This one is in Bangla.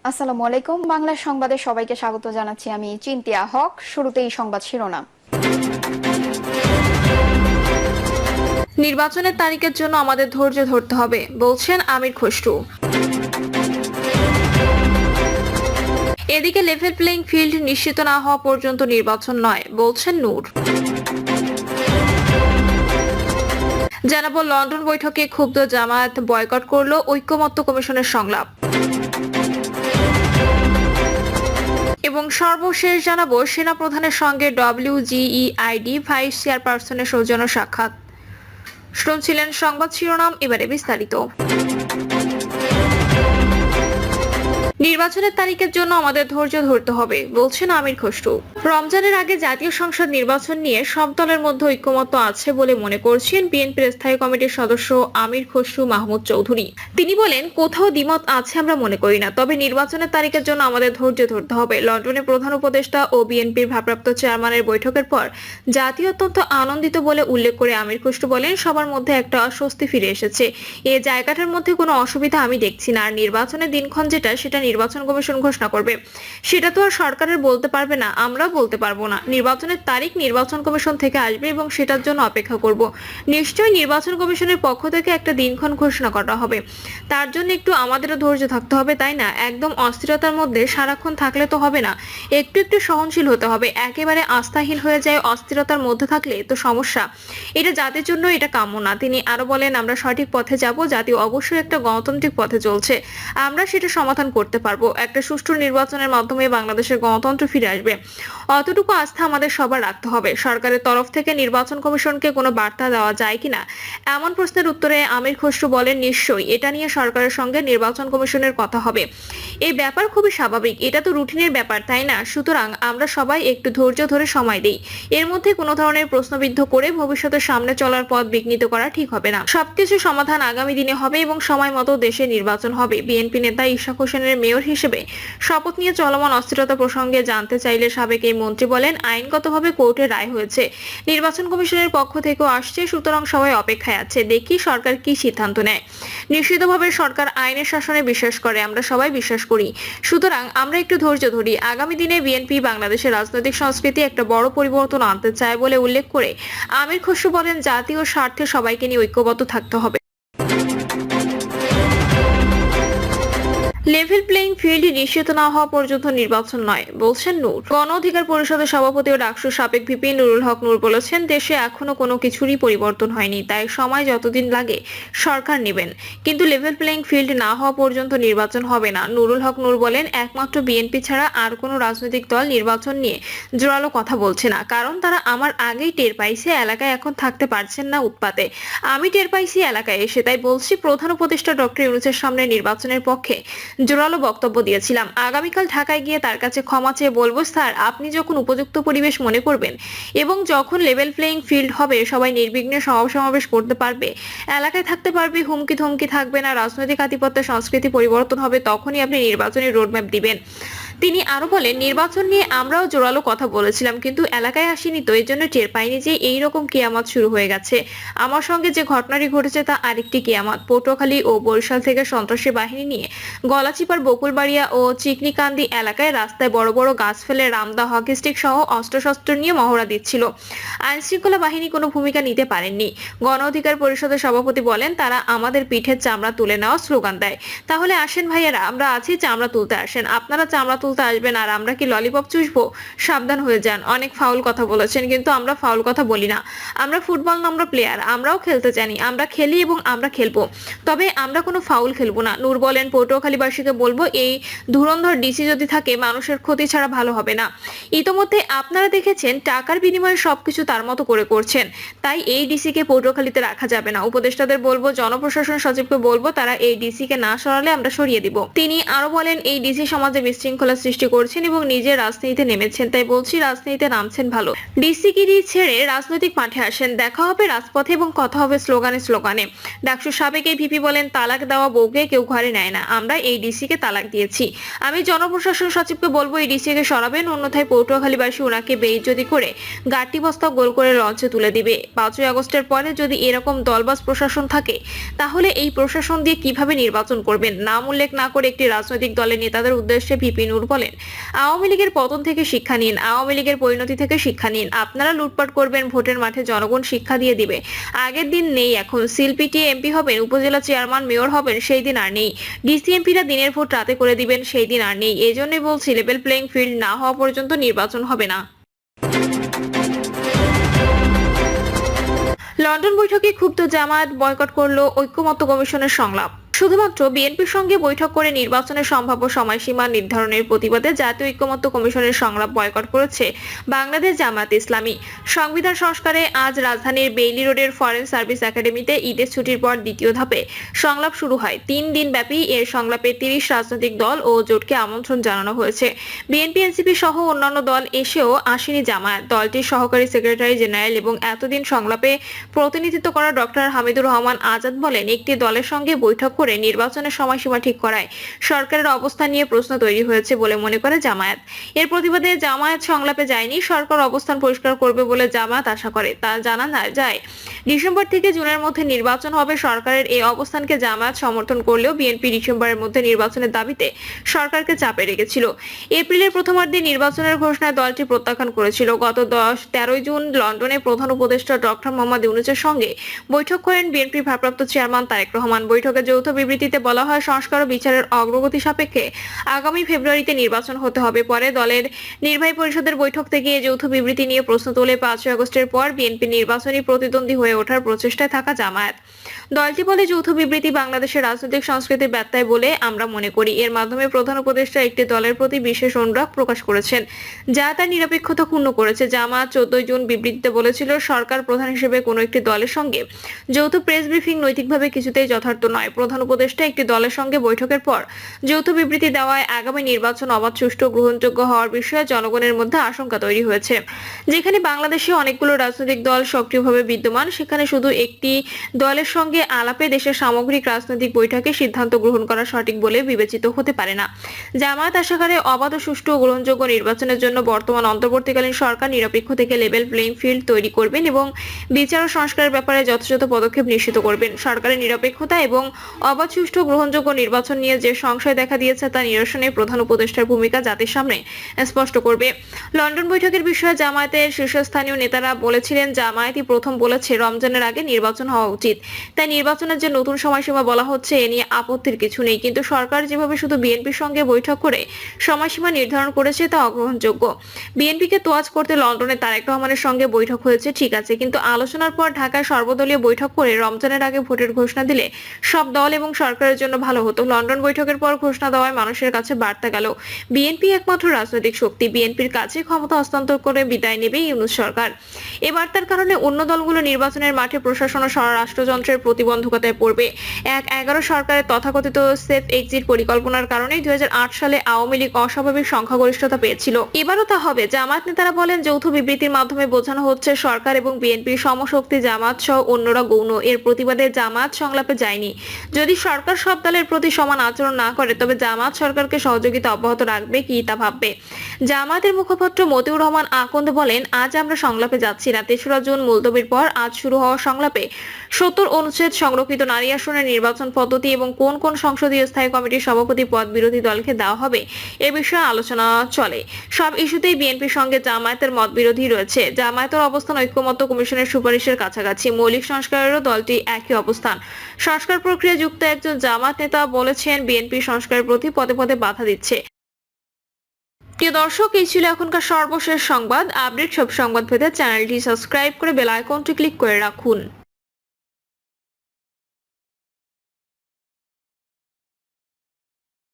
আসসালামু আলাইকুম। বাংলা সংবাদে সবাইকে স্বাগত জানাচ্ছি। আমি চিন্তিয়া হক। শুরুতেই সংবাদ শিরোনাম। নির্বাচনের তারিখের জন্য আমাদের ধৈর্য ধরতে হবে, বলছেন আমির খসরু। এদিকে লেভেল প্লেইং ফিল্ড নিশ্চিত না হওয়া পর্যন্ত নির্বাচন নয়, বলছেন নূর। জানাবো লন্ডন বৈঠকে ক্ষুব্ধ জামায়াত বয়কট করলো ঐক্যমত্য কমিশনের সংলাপ। এবং সর্বশেষ জানাবো সেনা প্রধানের সঙ্গে WGEID ভাইস চেয়ারপারসনের সৌজন্য সাক্ষাৎ। শুনছিলেন সংবাদ শিরোনাম, এবারে বিস্তারিত। নির্বাচনের তারিখের জন্য আমাদের ধৈর্য ধরতে হবে, বলছেন আমির খসরু। রমজানের আগে জাতীয় সংসদ নির্বাচন নিয়ে সব দলের মধ্যে ঐক্যমত্য আছে বলে মনে করছেন বিএনপির স্থায়ী কমিটির সদস্য আমির খসরু মাহমুদ চৌধুরী। তিনি বলেন, কোথাও দ্বিমত আছে আমরা মনে করি না, তবে নির্বাচনের তারিখের জন্য আমাদের ধৈর্য ধরতে হবে। লন্ডনে প্রধান উপদেষ্টা ও বিএনপির ভারপ্রাপ্ত চেয়ারম্যানের বৈঠকের পর জাতীয় অত্যন্ত আনন্দিত বলে উল্লেখ করে আমির খসরু বলেন, সবার মধ্যে একটা স্বস্তি ফিরে এসেছে। এই জায়গাটার মধ্যে কোনো অসুবিধা আমি দেখছি না। আর নির্বাচনের দিনক্ষণ যেটা, সেটা নির্বাচন কমিশন ঘোষণা করবে, সেটা তো আর সরকারের বলতে পারবে না, আমরাও বলতে পারবো না। নির্বাচনের তারিখ নির্বাচন কমিশন থেকে আসবে এবং সেটার জন্য অপেক্ষা করব। নিশ্চয়ই নির্বাচন কমিশনের পক্ষ থেকে একটা দিনক্ষণ ঘোষণা করা হবে, তার জন্য একটু আমাদেরও ধৈর্য থাকতে হবে, তাই না? একদম অস্থিরতার মধ্যে সারাক্ষণ থাকলে তো হবে না, একটু একটু সহনশীল হতে হবে। একেবারে আস্থাহীন হয়ে যায় অস্থিরতার মধ্যে থাকলে তো সমস্যা, এটা জাতির জন্য এটা কাম্য না। তিনি আরো বলেন, আমরা সঠিক পথে যাব, জাতি অবশ্যই একটা গণতান্ত্রিক পথে চলছে, আমরা সেটা সমাধান করতে পারবো। একটা সুষ্ঠু নির্বাচনের মাধ্যমে বাংলাদেশের গণতন্ত্র ফিরে আসবে, অতটুকু আস্থা আমাদের সবার রাখতে হবে। সরকারের তরফ থেকে নির্বাচন কমিশনকে কোনো বার্তা দেওয়া যায় কিনা, এমন প্রশ্নের উত্তরে আমির খসরু বলেন, নিশ্চয়ই এটা নিয়ে সরকারের সঙ্গে নির্বাচন কমিশনের কথা হবে। এই ব্যাপার খুবই স্বাভাবিক, এটা তো রুটিনের ব্যাপার, তাই না? সুতরাং আমরা সবাই একটু ধৈর্য ধরে সময় দেই। এর মধ্যে কোনো ধরনের প্রশ্নবিদ্ধ করে ভবিষ্যতের সামনে চলার পথ বিঘ্নিত করা ঠিক হবে না। সবকিছু সমাধান আগামী দিনে হবে এবং সময় মতো দেশে নির্বাচন হবে। বিএনপি নেতা ইশাক হোসেনের মেয়র হিসেবে শপথ নিয়ে চলমান অস্থিরতা প্রসঙ্গে জানতে চাইলে সাবেক এই মন্ত্রী বলেন, আইনগতভাবে কোর্টের রায় হয়েছে, নির্বাচন কমিশনের পক্ষ থেকেও আসছে, সুতরাং সবাই অপেক্ষায় আছে, দেখি সরকার কি সিদ্ধান্ত নেয়। নিশ্চিতভাবে সরকার আইনের শাসনে বিশ্বাস করে, আমরা সবাই বিশ্বাস করি, সুতরাং আমরা একটু ধৈর্য ধরি। আগামী দিনে বিএনপি বাংলাদেশের রাজনৈতিক সংস্কৃতি একটা বড় পরিবর্তন আনতে চায় বলে উল্লেখ করে আমির খসরু বলেন, জাতীয় স্বার্থে সবাইকে নিয়ে ঐক্যবদ্ধ থাকতে হবে। লেভেল প্লেইং ফিল্ড নিশ্চিত না হওয়া পর্যন্ত নির্বাচন নয়, বলছেন নূর। গণ অধিকার পরিষদের সভাপতি ও ডাকসুর সাবেক ভিপি নুরুল হক নূর বলেছেন, দেশে এখনো কোনো কিছুরই পরিবর্তন হয়নি, তাই সময় যতদিন লাগে সরকার নেবেন, কিন্তু লেভেল প্লেইং ফিল্ড না হওয়া পর্যন্ত নির্বাচন হবে না। নুরুল হক নূর বলেন, একমাত্র বিএনপি ছাড়া আর কোনো রাজনৈতিক দল নির্বাচন নিয়ে জোরালো কথা বলছে না, কারণ তারা আমার আগেই টের পাইছে এলাকায় এখন থাকতে পারছেন না উৎপাতে। আমি টের পাইছি এলাকায় এসে, তাই বলছি, প্রধান উপদেষ্টা ডক্টর ইউনূসের সামনে নির্বাচনের পক্ষে জোরালো বক্তব্য দিয়েছিলাম। আগামীকাল ঢাকায় গিয়ে তার কাছে ক্ষমা চেয়ে বলবো, স্যার, আপনি যখন উপযুক্ত পরিবেশ মনে করবেন এবং যখন লেভেল প্লেইং ফিল্ড হবে, সবাই নির্বিঘ্নে সমাবেশ করতে পারবে, এলাকায় থাকতে পারবে, হুমকি ধমকি থাকবে না, রাজনৈতিক আধিপত্যের সংস্কৃতি পরিবর্তন হবে, তখনই আপনি নির্বাচনের রোডম্যাপ দিবেন। তিনি আরো বলেন, নির্বাচন নিয়ে আমরাও জোরালো কথা বলেছিলাম, কিন্তু এলাকায় আসিনি, তো এর জন্য টের পাইনি যে এইরকম কিয়ামত শুরু হয়ে গেছে। আমার সঙ্গে যে ঘটনাটি ঘটেছে তা আরেকটি কিয়ামত। পটুয়াখালী ও বরিশাল থেকে সন্ত্রাসী বাহিনী নিয়ে গলাচিপার বকুলবাড়িয়া ও চিকনিকান্দি এলাকায় রাস্তায় বড় বড় গাছ ফেলে রামদা হকি স্টিক সহ অস্ত্রশস্ত্র নিয়ে মহড়া দিচ্ছিল। আইন শৃঙ্খলা বাহিনী কোনো ভূমিকা নিতে পারেননি। গণ অধিকার পরিষদের সভাপতি বলেন, তারা আমাদের পিঠের চামড়া তুলে নেওয়া স্লোগান দেয়। তাহলে আসেন ভাইয়েরা, আমরা আছি, চামড়া তুলতে আসেন। আপনারা চামড়া তুলতে আসবেন আর আমরা কি ললিপপ চুষবো? সাবধান হয়ে যান। অনেক ফাউল কথা বলেছেন, কিন্তু আমরা ফাউল কথা বলি না। আমরা ফুটবল না, আমরা প্লেয়ার, আমরাও খেলতে জানি, আমরা খেলি এবং আমরা খেলবো, তবে আমরা কোনো ফাউল খেলবো না। নূর বলেন, পটুয়াখালীবাসীকে বলবো, এই ধুরন্ধর ডিসি যদি থাকে, মানুষের ক্ষতি ছাড়া ভালো হবে না। ইতোমধ্যে আপনারা দেখেছেন টাকার বিনিময়ে সবকিছু তার মতো করে করছেন, তাই এই ডিসিকে পটুয়াখালীতে রাখা যাবে না। উপদেষ্টাদের বলবো, জনপ্রশাসন সচিবকে বলবো, তারা এই ডিসিকে না সরালে আমরা সরিয়ে দিব। তিনি আরো বলেন, এই ডিসি সমাজে বিশৃঙ্খলা সৃষ্টি করছেন এবং নিজের রাজনীতিতে নেমেছেন। তাই বলছি, রাজনীতিতে নামছেন ভালো, ডিসিগিরি ছেড়ে রাজনৈতিক মাঠে আসেন, দেখা হবে রাজপথে এবং কথা হবে স্লোগানে স্লোগানে। ডাকসুর সাবেক এই ভিপি বলেন, তালাক দেওয়া বউকে কেউ ঘরে নেয় না, আমরা এই ডিসিকে তালাক দিয়েছি। আমি জনপ্রশাসন সচিবকে বলবো এই ডিসিকে সরাবেন, অন্যথায় পটুয়াখালীবাসী ওনাকে বেইজ্জতি করে গাঁটটি বস্তা গোল করে লঞ্চে তুলে দিবে। 5ই আগস্টের পরে যদি এরকম দলবাজ প্রশাসন থাকে তাহলে এই প্রশাসন দিয়ে কিভাবে নির্বাচন করবেন? নাম উল্লেখ না করে একটি রাজনৈতিক দলের নেতাদের উদ্দেশ্যে ভিপি নূর বলেন, আওয়ামী লীগের পতন থেকে শিক্ষা নিন, আওয়ামী লীগের পরিণতি থেকে শিক্ষা নিন। আপনারা লুটপাট করবেন, ভোটের মাঠে জনগণ শিক্ষা দিয়ে দিবে। আগের দিন নেই এখন। সিল পিটিয়ে এমপি হবেন, উপজেলা চেয়ারম্যান মেয়র হবেন, সেই দিন আর নেই। ডিসিএমপিরা দিনের ভোট রাতে করে দিবেন, সেই দিন আর নেই। এই জন্যই বলছি, লেভেল প্লেইং ফিল্ড না হওয়া পর্যন্ত নির্বাচন হবে না। লন্ডন বৈঠকে ক্ষুব্ধ জামায়াত, বয়কট করলো ঐক্যমত্য কমিশনের সংলাপ। শুধুমাত্র বিএনপির সঙ্গে বৈঠক করে নির্বাচনের সম্ভাব্য সময়সীমা নির্ধারণের প্রতিবাদে জাতীয় ঐক্যমত্য কমিশনের সংলাপ বয়কট করেছে বাংলাদেশ জামায়াত ইসলামী। সংবিধান সংস্কারে আজ রাজধানীর বেইলি রোডের ফরেন সার্ভিস একাডেমিতে ঈদের ছুটির পর দ্বিতীয় ধাপে সংলাপ শুরু হয়। 3 দিন ব্যাপী এর সংলাপে 30 রাজনৈতিক দল ও জোটকে আমন্ত্রণ জানানো হয়েছে। বিএনপি, এনসিপি সহ অন্যান্য দল এসেও আসেনি জামায়াত। দলটির সহকারী সেক্রেটারি জেনারেল এবং এতদিন সংলাপে প্রতিনিধিত্ব করা ডক্টর হামিদুর রহমান আজাদ বলেন, একটি দলের সঙ্গে বৈঠক করে নির্বাচনের সময়সীমা ঠিক করায় সরকারের অবস্থান নিয়ে প্রশ্ন তৈরি হয়েছে বলে মনে করে জামায়াত। এর প্রতিবাদে জামায়াত সংলাপে যায়নি, সরকার অবস্থান পরিষ্কার করবে বলে জামায়াত আশা করে। তা জানা যায়, ডিসেম্বর থেকে জুনের মধ্যে নির্বাচন হবে। সরকারের এই অবস্থানকে জামায়াত সমর্থন করলেও বিএনপি ডিসেম্বরের মধ্যে নির্বাচনের দাবিতে সরকারকে চাপে রেখেছিল। এপ্রিলের প্রথমার্ধে নির্বাচনের ঘোষণায় দলটি প্রত্যাখ্যান করেছিল। গত 13 জুন লন্ডনে প্রধান উপদেষ্টা ডক্টর মোহাম্মদ ইউনূসের সঙ্গে বৈঠক করেন বিএনপির ভারপ্রাপ্ত চেয়ারম্যান তারেক রহমান। বৈঠকে যৌথ বিবৃতিতে বলা হয়, সংস্কার ও বিচারের অগ্রগতি সাপেক্ষে আগামী ফেব্রুয়ারিতে নির্বাচন হতে হবে। পরে দলের নির্বাহী পরিষদের বৈঠক থেকে এই যৌথ বিবৃতি নিয়ে প্রশ্ন তোলে 5ই আগস্টের পর বিএনপি নির্বাচনী প্রতিদ্বন্দ্বী হয়ে ওঠার প্রচেষ্টায় থাকা জামায়াত। দলটি বলে, যৌথ বিবৃতি বাংলাদেশের রাজনৈতিক সংস্কৃতির ব্যত্যয় বলে আমরা মনে করি। এর মাধ্যমে প্রধান উপদেষ্টা একটি দলের প্রতি বিশেষ অনুরাগ প্রকাশ করেছেন, যা তার নিরপেক্ষতা ক্ষুণ্ণ করেছে। জামায়াত 14 জুন বিবৃতিতে বলেছিল, সরকার প্রধান হিসেবে কোনো একটি দলের সঙ্গে যৌথ প্রেস ব্রিফিং নৈতিকভাবে কিছুতেই যথার্থ নয়। প্রধান উপদেষ্টা একটি দলের সঙ্গে বৈঠকের পর যৌথ বিবৃতি দেওয়ায় আগামী নির্বাচন অবাধ, সুষ্ঠু, গ্রহণযোগ্য হওয়ার বিষয়ে জনগণের মধ্যে আশঙ্কা তৈরি হয়েছে। যেখানে বাংলাদেশে অনেকগুলো রাজনৈতিক দল সক্রিয়ভাবে বিদ্যমান, সেখানে শুধু একটি দলের সঙ্গে আলাপে দেশের সামগ্রিক রাজনৈতিক বৈঠকে সিদ্ধান্ত গ্রহণ করা সঠিক বলে বিবেচিত হতে পারে না। জামায়াত আশা করে অবাধ, সুষ্ঠু ও গ্রহণযোগ্য নির্বাচনের জন্য বর্তমান অন্তর্বর্তীকালীন সরকার নিরপেক্ষ থেকে লেভেল প্লেইং ফিল্ড তৈরি করবেন এবং বিচার ও সংস্কারের ব্যাপারে যথাযথ পদক্ষেপ নিশ্চিত করবেন। সরকারের নিরপেক্ষতা এবং অবাধ, সুষ্ঠু, গ্রহণযোগ্য নির্বাচন নিয়ে যে সংশয় দেখা দিয়েছে তা নিরসনে প্রধান উপদেষ্টার ভূমিকা জাতির সামনে স্পষ্ট করবে। লন্ডন বৈঠকের বিষয়ে জামায়াতের শীর্ষস্থানীয় নেতারা বলেছিলেন, জামায়াতই প্রথম বলেছে রমজানের আগে নির্বাচন হওয়া উচিত। তাই নির্বাচনের যে নতুন সময়সীমা বলা হচ্ছে, এ নিয়ে আপত্তির কিছু নেই। কিন্তু সরকার যেভাবে শুধু বিএনপির সঙ্গে বৈঠক করে সময়সীমা নির্ধারণ করেছে তা অগ্রহণযোগ্য। বিএনপিকে তোয়াজ করতে লন্ডনে তারেক রহমানের সঙ্গে বৈঠক হয়েছে, ঠিক আছে, কিন্তু আলোচনার পর ঢাকায় সর্বদলীয় বৈঠক করে রমজানের আগে ভোটের ঘোষণা দিলে সব দল এবং সরকারের জন্য ভালো হতো। লন্ডন বৈঠকের পর ঘোষণা দেওয়ায় মানুষের কাছে বার্তা গেল, বিএনপি একমাত্র রাজনৈতিক শক্তি, বিএনপির কাছে ক্ষমতা হস্তান্তর করে বিদায় নেবে ইউনূস সরকার। এ বার্তার কারণে অন্য দলগুলো নির্বাচনের মাঠে প্রশাসন ও স্বরাষ্ট্রযন্ত্রের প্রতিবন্ধকতায় পড়বে। 11 সরকারের তথাকথিত সেফ এক্সিট পরিকল্পনার কারণেই 2008 সালে আওয়ামী লীগ অস্বাভাবিক সংখ্যাগরিষ্ঠতা পেয়েছিল। এবারও তা হবে। জামায়াত নেতারা বলেন, যৌথ বিবৃতির মাধ্যমে বোঝানো হচ্ছে সরকার এবং বিএনপির সমশক্তি, জামায়াত সহ অন্যরা গৌণ। এর প্রতিবাদে জামায়াত সংলাপে যায়নি। যদি সরকার সব দলের প্রতি সমান আচরণ না করে তবে জামায়াত সরকারকে সহযোগিতা অব্যাহত রাখবে কি তা ভাববে। জামায়াতের মুখপাত্র মতিউর রহমান আকন্দ বলেন, আজ আমরা সংলাপে যাচ্ছি না। 3রা জুন মুলতবির পর আজ শুরু হওয়া সংলাপে 70 অনুচ্ছেদ সংরক্ষিত নারী আসনের নির্বাচন পদ্ধতি এবং কোন কোন সংসদীয় স্থায়ী কমিটির সভাপতি পদ বিরোধী দলকে দেওয়া হবে এ বিষয়ে আলোচনা চলে। সব ইস্যুতেই বিএনপির সঙ্গে জামায়াতের মত বিরোধী রয়েছে। জামায়াতের অবস্থান ঐক্যমত্য কমিশনের সুপারিশের কাছাকাছি। মৌলিক সংস্কারেরও দলটি একই অবস্থান। সংস্কার প্রক্রিয়া যুক্ত একজন জামায়াত নেতা বলেছেন, বিএনপি সংস্কারের প্রতি পদে পদে বাধা দিচ্ছে। প্রিয় দর্শক, এই ছিল এখনকার সর্বশেষ সংবাদ। আপডেট সব সংবাদ পেতে চ্যানেলটি সাবস্ক্রাইব করে বেল আইকনটি ক্লিক করে রাখুন।